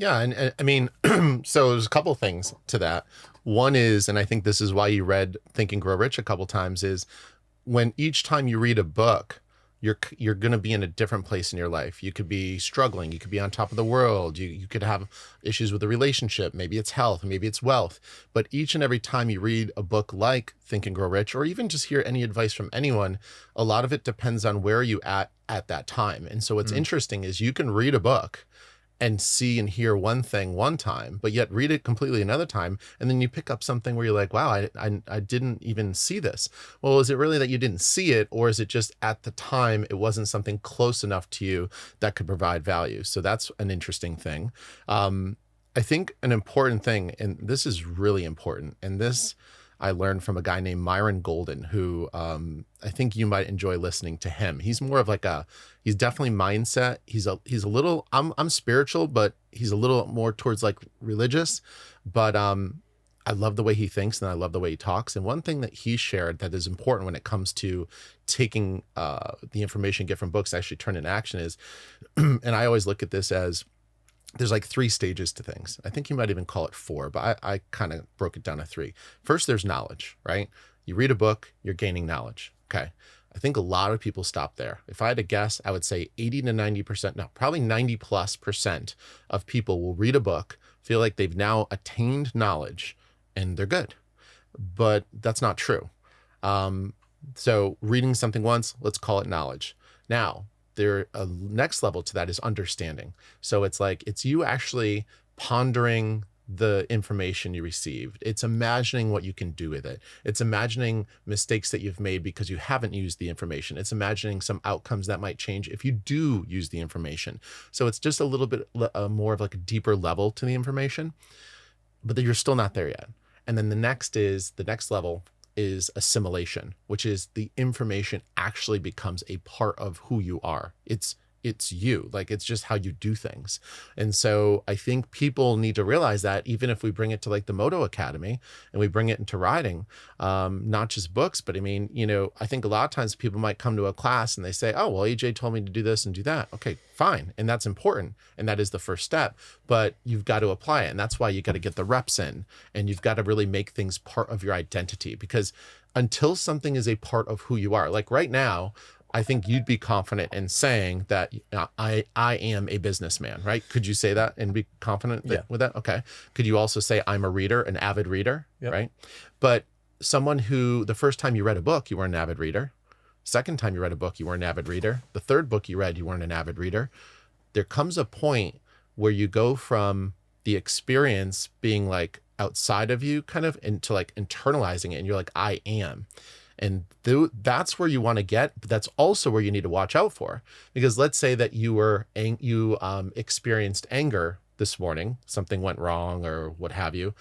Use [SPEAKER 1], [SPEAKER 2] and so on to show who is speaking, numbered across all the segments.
[SPEAKER 1] Yeah, and I mean, so there's a couple things to that. One is, and I think this is why you read Think and Grow Rich a couple times, is when each time you read a book, you're going to be in a different place in your life. You could be struggling, you could be on top of the world, you could have issues with a relationship, maybe it's health, maybe it's wealth. But each and every time you read a book like Think and Grow Rich, or even just hear any advice from anyone, a lot of it depends on where you at that time. And so what's interesting is you can read a book and see and hear one thing one time, but yet read it completely another time. And then you pick up something where you're like, wow, I didn't even see this. Well, is it really that you didn't see it? Or is it just at the time, it wasn't something close enough to you that could provide value? So that's an interesting thing. I think an important thing, and this is really important, and this I learned from a guy named Myron Golden, who I think you might enjoy listening to him. He's more of like he's definitely mindset. He's a little, I'm spiritual, but he's a little more towards like religious. But I love the way he thinks and I love the way he talks. And one thing that he shared that is important when it comes to taking the information you get from books, actually turn into action is, and I always look at this as, there's like 3 stages to things. I think you might even call it 4, but I kind of broke it down to 3. First, there's knowledge, right? You read a book, you're gaining knowledge. Okay. I think a lot of people stop there. If I had to guess, I would say 80 to 90%, no, probably 90+% of people will read a book, feel like they've now attained knowledge and they're good. But that's not true. So reading something once, let's call it knowledge. Now, next level to that is understanding. So it's like, it's you actually pondering the information you received. It's imagining what you can do with it. It's imagining mistakes that you've made because you haven't used the information. It's imagining some outcomes that might change if you do use the information. So it's just a little bit more of like a deeper level to the information, but you're still not there yet. And then the next level is assimilation, which is the information actually becomes a part of who you are. It's you, like, it's just how you do things. And so I think people need to realize that, even if we bring it to like the Moto Academy and we bring it into riding, not just books, but I mean, I think a lot of times people might come to a class and they say, oh, well, AJ told me to do this and do that. Okay, fine. And that's important. And that is the first step, but you've got to apply it. And that's why you got to get the reps in, and you've got to really make things part of your identity, because until something is a part of who you are, like right now, I think you'd be confident in saying that I am a businessman, right? Could you say that and be confident with that? Okay. Could you also say I'm a reader, an avid reader, right? But someone who the first time you read a book, you weren't an avid reader. Second time you read a book, you weren't an avid reader. The third book you read, you weren't an avid reader. There comes a point where you go from the experience being like outside of you kind of into like internalizing it, and you're like, I am. And that's where you want to get, but that's also where you need to watch out for. Because let's say that you experienced anger this morning, something went wrong or what have you.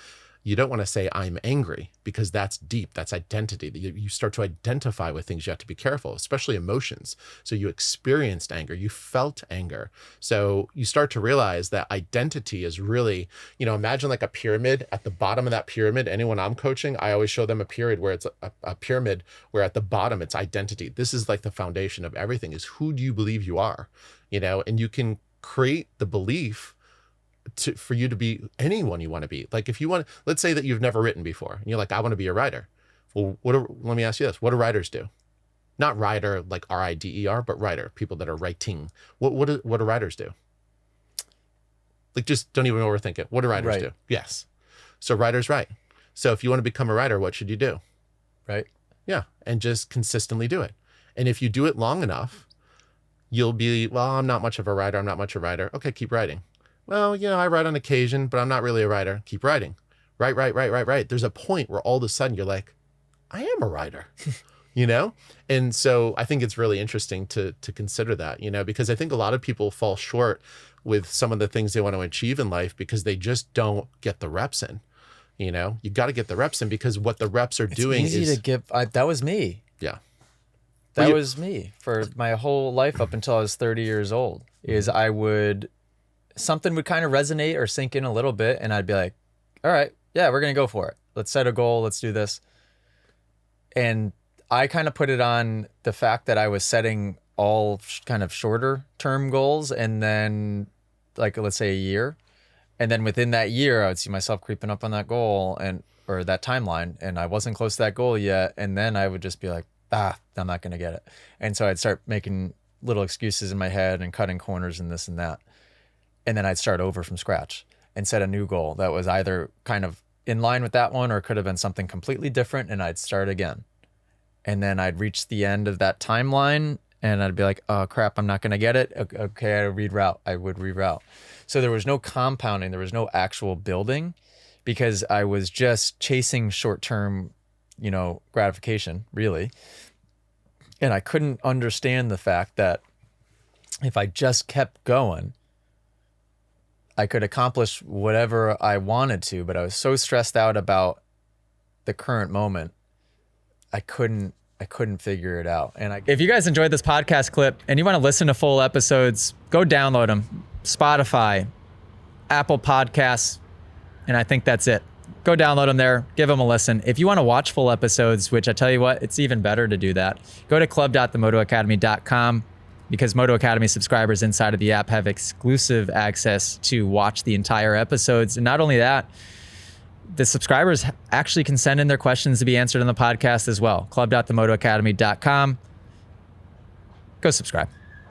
[SPEAKER 1] You don't want to say I'm angry, because that's deep. That's identity. You start to identify with things. You have to be careful, especially emotions. So you experienced anger, you felt anger. So you start to realize that identity is really, imagine like a pyramid. At the bottom of that pyramid, anyone I'm coaching, I always show them a period where it's a pyramid where at the bottom it's identity. This is like the foundation of everything, is who do you believe you are, and you can create the belief for you to be anyone you want to be. Like if you want, let's say that you've never written before and you're like, I want to be a writer. Well, let me ask you this. What do writers do? Not writer like R-I-D-E-R, but writer, people that are writing. What do writers do? Like, just don't even overthink it. What do writers do? Yes. So writers write. So if you want to become a writer, what should you do?
[SPEAKER 2] Right.
[SPEAKER 1] Yeah. And just consistently do it. And if you do it long enough, you'll be, well, I'm not much of a writer. I'm not much of a writer. Okay, keep writing. Well, I write on occasion, but I'm not really a writer. Keep writing. Write. There's a point where all of a sudden you're like, I am a writer, And so I think it's really interesting to consider that, because I think a lot of people fall short with some of the things they want to achieve in life because they just don't get the reps in. You got to get the reps in, because what the reps are doing is
[SPEAKER 2] easy to give. That was me.
[SPEAKER 1] Yeah.
[SPEAKER 2] That was me for my whole life up until I was 30 years old. Is something would kind of resonate or sink in a little bit, and I'd be like, all right, yeah, we're going to go for it. Let's set a goal. Let's do this. And I kind of put it on the fact that I was setting all kind of shorter term goals, and then like, let's say a year. And then within that year, I would see myself creeping up on that goal or that timeline, and I wasn't close to that goal yet. And then I would just be like, I'm not going to get it. And so I'd start making little excuses in my head and cutting corners and this and that. And then I'd start over from scratch and set a new goal that was either kind of in line with that one or it could have been something completely different, and I'd start again. And then I'd reach the end of that timeline and I'd be like, oh crap, I'm not going to get it. Okay, I would reroute. So there was no compounding. There was no actual building because I was just chasing short-term, gratification, really. And I couldn't understand the fact that if I just kept going, I could accomplish whatever I wanted to, but I was so stressed out about the current moment, I couldn't figure it out. And if you guys enjoyed this podcast clip and you want to listen to full episodes, go download them. Spotify, Apple Podcasts, and I think that's it. Go download them there, give them a listen. If you want to watch full episodes, which I tell you what, it's even better to do that, go to club.themotoacademy.com because Moto Academy subscribers inside of the app have exclusive access to watch the entire episodes. And not only that, the subscribers actually can send in their questions to be answered on the podcast as well. Club.themotoacademy.com. Go subscribe.